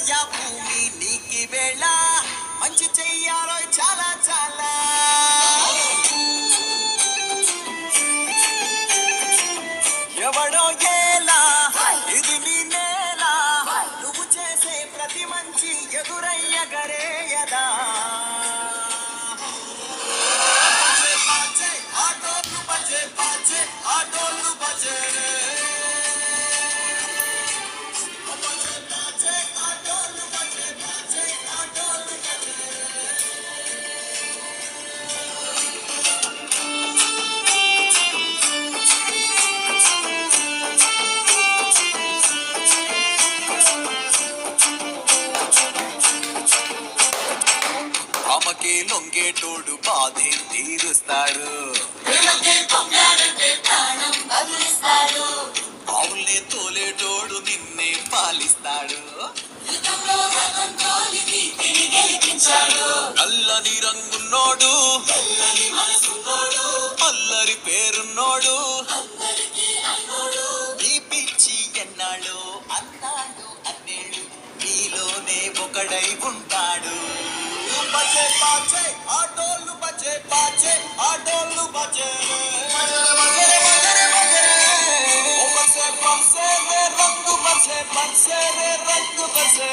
yeah భూమి నీకి వేళ మంచి చెయ్యాలో చాలా చాలా ఎవడో ఏలా ఇది నీ నేల నువ్వు చేసే ప్రతి మంచి ఎదురయ్యగరేయదా ఆటోలు బజే బాజే ఆటోలు బజే అమ్మకే లొంగేటోడు బాధే తీరుస్తాడు ఆవుల్నే తోలేటోడు నిన్నే పాలిస్తాడు నల్లని రంగున్నోడు అల్లరి పేరున్నోడు నీ పిచ్చి ఎన్నాళ్ళు అన్నాడు అన్నేళ్ళు నీలోనే ఒకడై ఉంటాడు బజే బాజే ఆటోలు బజే బాజే ఆటోలు బజే రంగు బజే బజే రంగు బజే